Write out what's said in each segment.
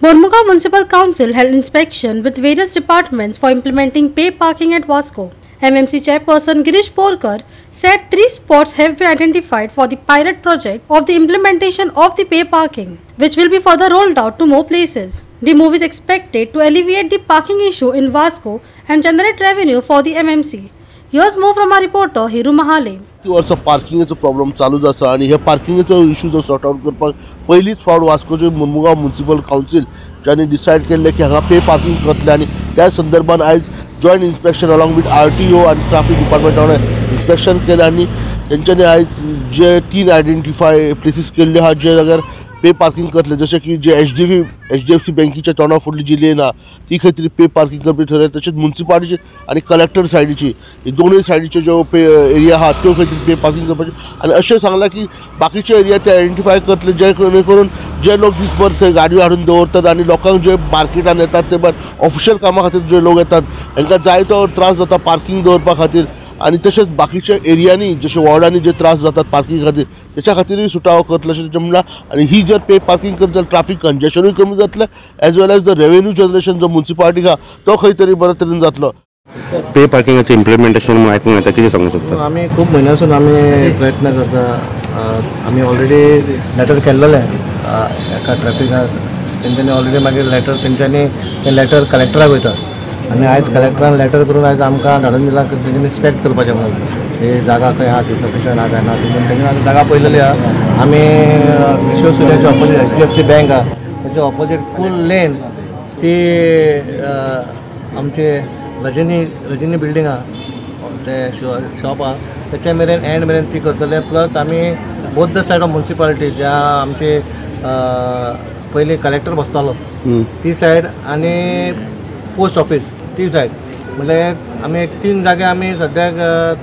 Mormugaon Municipal Council held inspection with various departments for implementing pay parking at Vasco. MMC Chairperson Girish Porkar said 3 spots have been identified for the pilot project of the implementation of the pay parking, which will be further rolled out to more places. The move is expected to alleviate the parking issue in Vasco and generate revenue for the MMC. Here's more from our reporter Hiru Mahale. वर्ष पार्किंगचो problem चालूच आसा आणि हे पार्किंगचो issue जो sort out करपाक पयलीच फावट वास्कोचे Mormugao municipal council ज्यांनी डिसायड केल्ले की हांगा पे पार्किंग करतले आणि त्या संदर्भात आयज joint inspection along with RTO आणि ट्रॅफिक डिपार्टमेंट हांवें इन्स्पेक्शन केलें आणि तेंच्यांनी आयज जे 3 आयडेंटिफाय प्लेसीस केल्ले आहा जे जाग्यार पे पार्किंग करतले, जशें की जे HDFC बँकेच्या तोंडा फुडली जी लेन आहा ती खंय तरी पे पार्किंग करपी ठरयलें, तशेंच म्युनिसिपालिटीची आणि कलेक्टर सायडीची ही दोनूय सायडीच्यो ज्यो पे एरिया आहा त्यो खंय तरी पे पार्किंग करपाचे आणि अशें सांगलां की बाकीचे एरिया ते आयडेंटिफाय करतले जे करून जे लोक दिसभर थंय गाडयो हाडून दवरतात आणि लोकांक जे मार्केटान येतात ते भायर ऑफिशियल कामा खातीर जे लोक येतात हांकां जाय तो त्रास जाता पार्किंग दवरपा खातीर आणि तशेंच बाकीच्या एरियांनी जशें वॉर्डांनी जे त्रास जातात पार्किंग खातीर त्याच्या खातीरूय सुटावो करतले अशें तेंचें म्हणलां. आणि ही जर पे पार्किंग करत जाल्यार ट्रॅफिक कंजेशनूय कमी जातलें as well as the revenue generation जो म्युनिसिपालिटीक आहा तो खंय तरी बरे तरेन जातलो. पे पार्किंगाचें इम्प्लिमेंटेशन म्हणून आयकूंक येता, कितें सांगूंक शकता? आमी खूब म्हयन्यासून आमी प्रयत्न करता. आमी ऑलरेडी लेटर केल्लेलें एका ट्रॅफिकाक, तेंच्यांनी ऑलरेडी मागीर लेटर तेंच्यांनी तें लेटर कलेक्टराक वयता आनी आयज कलेक्टरान लेटर करून आयज आमकां धाडून दिला तेंच्यांनी इन्स्पेक्ट करपाचें म्हणून ही जागा खंय आहा ती सफिशंट आहा काय ना ती तेंच्यांनी आमी जागा पळयलेली आहा. आमी विश्वसुर्याचे ऑपोजीट HDFC बँक आहा तेचे ऑपोजीट फूल लेन ती आमचे रजनी बिल्डींग आहा ते शॉप आहा तेचे मेरेन एंड मेरेन ती करतले. प्लस आमी both the said of municipality ज्या आमचे पयलीं कलेक्टर बसतालो ती सायड आनी पोस्ट ऑफिस ती सायड म्हणजे आमी 3 जागे आमी सद्याक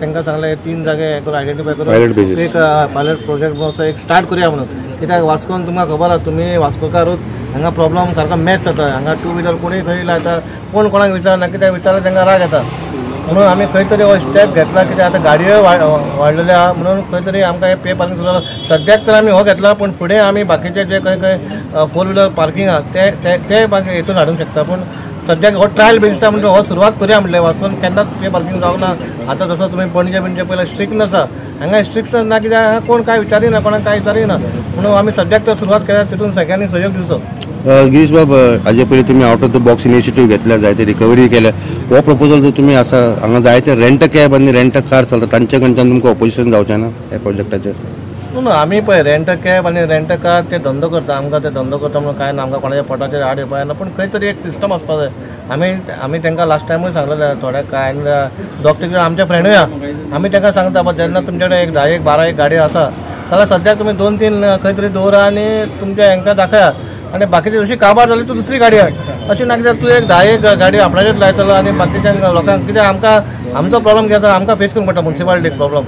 तांकां सांगले 3 जागे हे करून आयडेंटिफाय करून एक पायलट प्रोजेक्ट असो एक स्टार्ट करूया म्हणून. कित्याक वास्कोन तुमकां खबर आहा तुमी वास्कोकारूच हांगा प्रॉब्लम सारको मॅच जाता. हांगा 2 व्हिलर कोणूय खंय लायता कोण कोणाक विचारना कित्याक विचारल्यार तांकां राग येता म्हणून आमी खंय तरी हो स्टेप घेतला. कित्याक आतां गाडयो वाडलेले आहा म्हणून खंय तरी आमकां हे पे पार्किंग सुरू सद्याक तर आमी हो घेतला पण फुडें आमी बाकीचे जे खंय 4 व्हिलर पार्किंग आहा ते मागीर हेतून हाडूंक शकता. पूण सद्याक हो ट्रायल बेसीस आहा म्हणजे हो सुरवात करूया म्हणलें. वास्कोन केन्नाच पे पार्किंग जावंक ना. आतां जसो तुमी पणजे पयलीं स्ट्रिक्ट आसा हांगा स्ट्रिक्शन ना कित्याक हांगा कोण काय विचारिना कोणाक काय विचारिना म्हणून आमी सद्याक तर सुरवात केल्या तितून सगळ्यांनी सहयोग दिवचो. गिरीश बाब, हाजे पयलीं तुमी out of the box initiative घेतल्या, जायते रिकवरी केल्या. हो प्रपोजल जो तुमी आसा हांगा जायते रेंट कॅब आनी रेंट कार चलता तांचे कडच्यान तुमकां ऑपोजिशन जावचें ना ह्या प्रोजेक्टाचेर? न्हू आमी पळय रेंट कॅब आनी रेंट कार ते धंदो करता. आमकां ते धंदो करता म्हणून काय ना, आमकां कोणाच्या पोटाचेर हाड येवपा येना. पूण खंय तरी एक सिस्टम आसपा जाय. आमी तांकां लास्ट टायमूय सांगलेलें थोड्या काय डॉक्टर आमचे फ्रेंडूय आहा आमी तांकां सांगता जेन्ना तुमचे कडेन एक 10-12 गाडयो आसा जाल्यार सद्याक तुमी 2-3 खंय तरी दवरा आनी तुमच्या हांकां दाखया आनी बाकीची जशी काबार जाली तूं दुसरी गाडी हाड. अशें ना कित्याक तूं एक 10 गाडी आपणाचेर लायतलो आनी बाकीच्या लोकांक कित्याक आमचो प्रॉब्लम कितें आमकां फेस करूंक पडटा म्युनिसिपालिटीक प्रॉब्लम.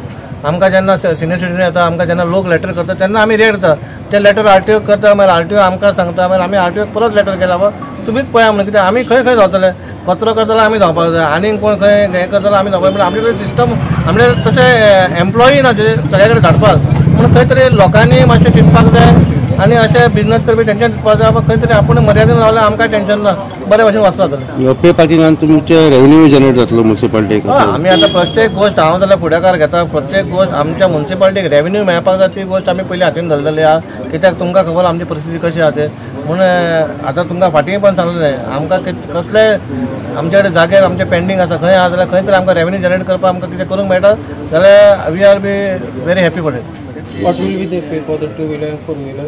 आमकां जेन्ना सिनियर सिटीजन येता आमकां जेन्ना लोक लेटर करता तेन्ना आमी रेड करता ते लेटर RTO करता मागीर RTO आमकां सांगता मागीर आमी RTOक परत लेटर केला बाबा तुमीच पळया म्हणून. कित्याक आमी खंय धांवतले कचरो करतलो आमी धांवपाक जाय आनी कोण खंय हें करतलो आमी धांवपाक म्हणून आमचे कडेन सिस्टम आमचे तशें एम्प्लॉई ना जे सगळे कडेन धाडपाक म्हणून खंय तरी लोकांनी मातशें चिंतपाक जाय आनी अशें बिजनस करपी टेंशन दिवपाक जाय. खंय तरी आपूण मर्यादेन रावल्यार आमकां टेंशन ना, बरे भशेन वचपाक जातलें. पे पार्किंगान तुमचे रेव्हेन्यू जनरेट जातलो म्युनिसिपालिटीक? आमी आतां प्रत्येक गोश्ट हांव जाल्यार फुडाकार घेता. प्रत्येक गोश्ट आमच्या म्युनिसिपालिटीक रेव्हेन्यू मेळपाक जाय ती गोश्ट आमी पयलीं हातीन धरलेली आहा. कित्याक तुमकां खबर आमची परिस्थिती कशी आहा ते म्हणून आतां तुमकां फाटीं पण सांगलेलें आमकां कसले आमचे कडेन जागे आमचे पेंडींग आसा खंय आहा जाल्यार खंय तरी आमकां रेव्हेन्यू जनरेट करपाक आमकां कितें करूंक मेळटा जाल्यार we are be very happy for it. What will be the fee for the 2-wheeler and 4-wheeler?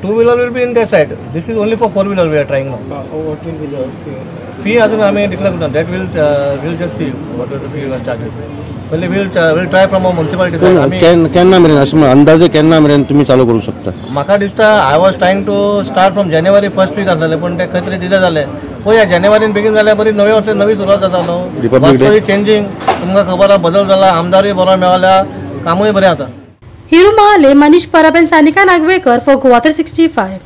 2-wheeler will be in their side. This is only for 4-wheeler we are trying now. What will be the fee? Fee अजून आम्ही declare करता. That will just see what are the fee charges. Well, we'll try from our municipality side. आम्ही केन्ना मेरेन अशें अंदाजे केन्ना मेरेन तुमी चालू करूंक शकता? म्हाका दिसता I was trying to start from January first week आसलें पण ते खंय तरी डिले जालें. पळया जानेवारीन बेगीन जाल्यार बरी नवे वर्सा नवी सुरवात जाता न्हू. वास्को इज चेंजिंग तुमकां खबर आहा बदल जाला आमदारूय बरो मेळ्ळा कामूय बरें जाता. Hiru Mahale, Manish Parab and Sanika Nagwekar for Goa 365.